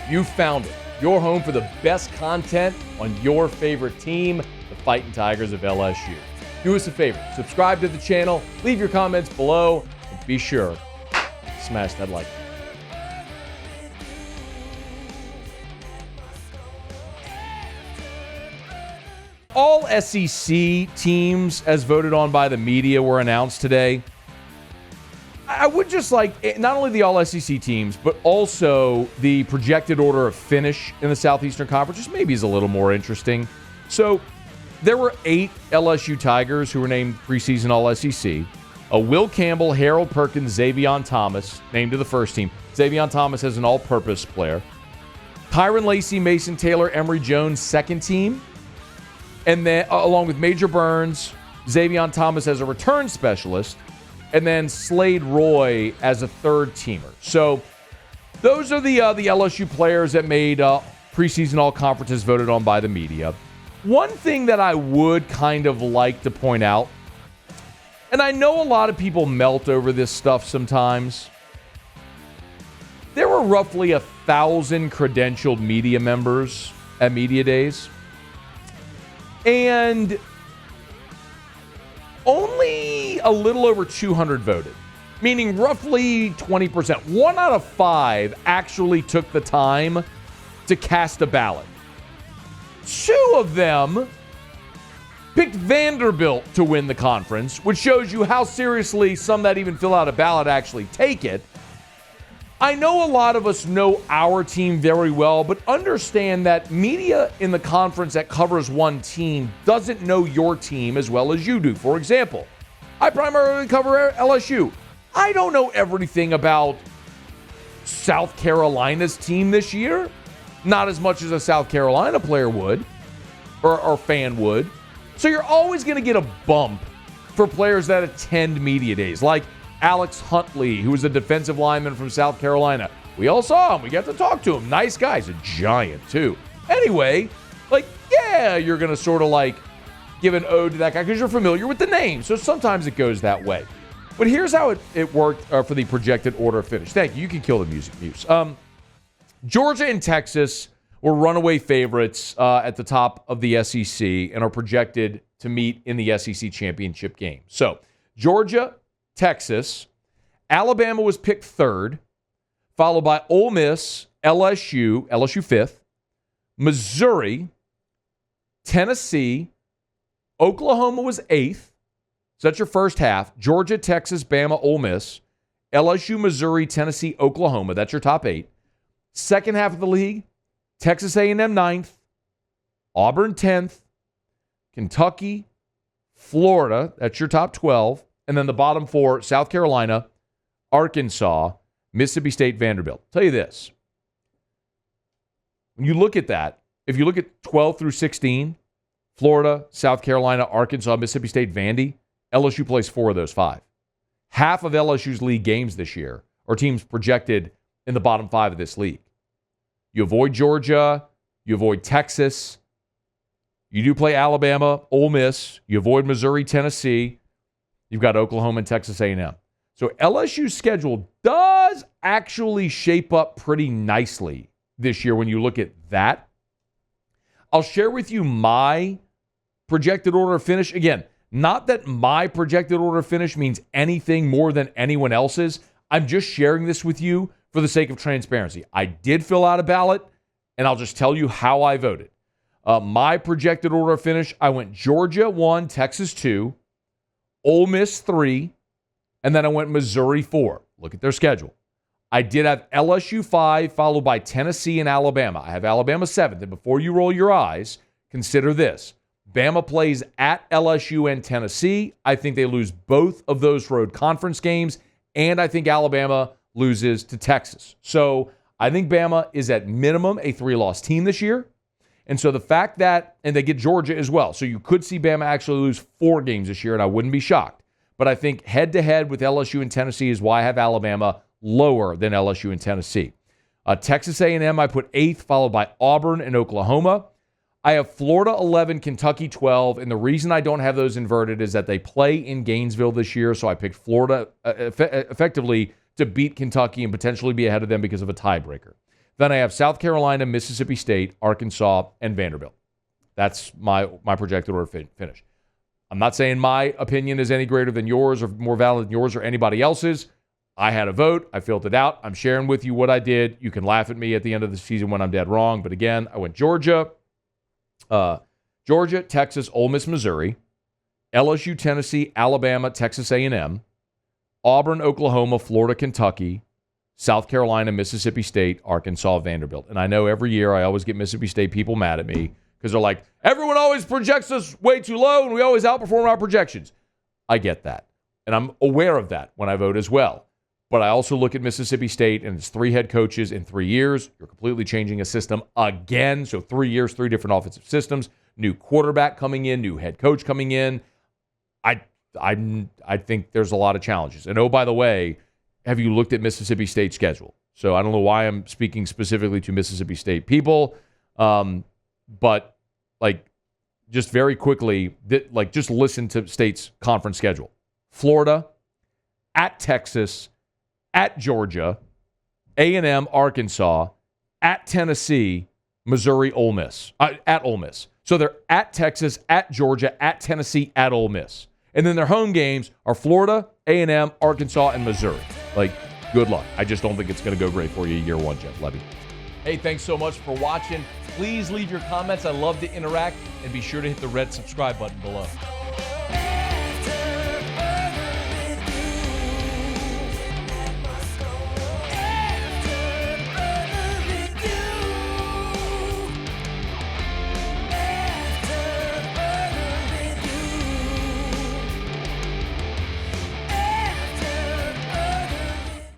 You found it. Your home for the best content on your favorite team, the Fighting Tigers of LSU. Do us a favor, subscribe to the channel, leave your comments below, and be sure to smash that like button. All SEC teams, as voted on by the media, were announced today. I would just like, not only the all-SEC teams, but also the projected order of finish in the Southeastern Conference, just maybe is a little more interesting. So there were 8 LSU Tigers who were named preseason all-SEC. Will Campbell, Harold Perkins, Xavion Thomas, named to the first team. Xavion Thomas as an all-purpose player. Tyron Lacey, Mason Taylor, Emory Jones, second team. And then, along with Major Burns, Xavion Thomas as a return specialist, and then Slade Roy as a third-teamer. So those are the LSU players that made preseason all-conferences voted on by the media. One thing that I would kind of like to point out, and I know a lot of people melt over this stuff sometimes, there were roughly 1,000 credentialed media members at Media Days. And only a little over 200 voted, meaning roughly 20%. 1 out of 5 actually took the time to cast a ballot. 2 of them picked Vanderbilt to win the conference, which shows you how seriously some that even fill out a ballot actually take it. I know a lot of us know our team very well, but understand that media in the conference that covers one team doesn't know your team as well as you do. For example, I primarily cover LSU. I don't know everything about South Carolina's team this year. Not as much as a South Carolina player would, or fan would. So you're always going to get a bump for players that attend media days, like Alex Huntley, who was a defensive lineman from South Carolina. We all saw him. We got to talk to him. Nice guy. He's a giant, too. Anyway, you're going to sort of give an ode to that guy because you're familiar with the name. So sometimes it goes that way. But here's how it worked for the projected order of finish. Thank you. You can kill the music, Muse. Georgia and Texas were runaway favorites at the top of the SEC and are projected to meet in the SEC championship game. So Georgia, Texas, Alabama was picked third, followed by Ole Miss, LSU 5th, Missouri, Tennessee, Oklahoma was 8th. So that's your first half. Georgia, Texas, Bama, Ole Miss, LSU, Missouri, Tennessee, Oklahoma. That's your top 8. Second half of the league, Texas A&M 9th, Auburn 10th, Kentucky, Florida. That's your top 12. And then the bottom 4, South Carolina, Arkansas, Mississippi State, Vanderbilt. Tell you this. When you look at that, if you look at 12 through 16, Florida, South Carolina, Arkansas, Mississippi State, Vandy, LSU plays 4 of those 5. Half of LSU's league games this year are teams projected in the bottom 5 of this league. You avoid Georgia, you avoid Texas, you do play Alabama, Ole Miss, you avoid Missouri, Tennessee. You've got Oklahoma and Texas A&M. So LSU's schedule does actually shape up pretty nicely this year when you look at that. I'll share with you my projected order of finish. Again, not that my projected order of finish means anything more than anyone else's. I'm just sharing this with you for the sake of transparency. I did fill out a ballot, and I'll just tell you how I voted. My projected order of finish, I went Georgia 1, Texas 2, Ole Miss 3, and then I went Missouri 4. Look at their schedule. I did have LSU 5, followed by Tennessee and Alabama. I have Alabama 7th. And before you roll your eyes, consider this. Bama plays at LSU and Tennessee. I think they lose both of those road conference games, and I think Alabama loses to Texas. So I think Bama is at minimum a 3-loss team this year. And so the fact that, and they get Georgia as well. So you could see Bama actually lose 4 games this year, and I wouldn't be shocked. But I think head-to-head with LSU and Tennessee is why I have Alabama lower than LSU and Tennessee. Texas A&M I put 8th, followed by Auburn and Oklahoma. I have Florida 11, Kentucky 12, and the reason I don't have those inverted is that they play in Gainesville this year, so I picked Florida effectively to beat Kentucky and potentially be ahead of them because of a tiebreaker. Then I have South Carolina, Mississippi State, Arkansas, and Vanderbilt. That's my projected order finish. I'm not saying my opinion is any greater than yours or more valid than yours or anybody else's. I had a vote. I filled it out. I'm sharing with you what I did. You can laugh at me at the end of the season when I'm dead wrong. But again, I went Georgia, Texas, Ole Miss, Missouri, LSU, Tennessee, Alabama, Texas A&M, Auburn, Oklahoma, Florida, Kentucky, South Carolina, Mississippi State, Arkansas, Vanderbilt. And I know every year I always get Mississippi State people mad at me because they're like, everyone always projects us way too low and we always outperform our projections. I get that. And I'm aware of that when I vote as well. But I also look at Mississippi State and it's 3 head coaches in 3 years. You're completely changing a system again. So 3 years, 3 different offensive systems, new quarterback coming in, new head coach coming in. I think there's a lot of challenges. And oh, by the way, have you looked at Mississippi State's schedule? So I don't know why I'm speaking specifically to Mississippi State people. But like just very quickly, just listen to State's conference schedule. Florida, at Texas, at Georgia, A&M, Arkansas, at Tennessee, Missouri, Ole Miss, at Ole Miss. So they're at Texas, at Georgia, at Tennessee, at Ole Miss. And then their home games are Florida, A&M, Arkansas, and Missouri. Like, good luck. I just don't think it's going to go great for you year one, Jeff Levy. Hey, thanks so much for watching. Please leave your comments. I love to interact. And be sure to hit the red subscribe button below.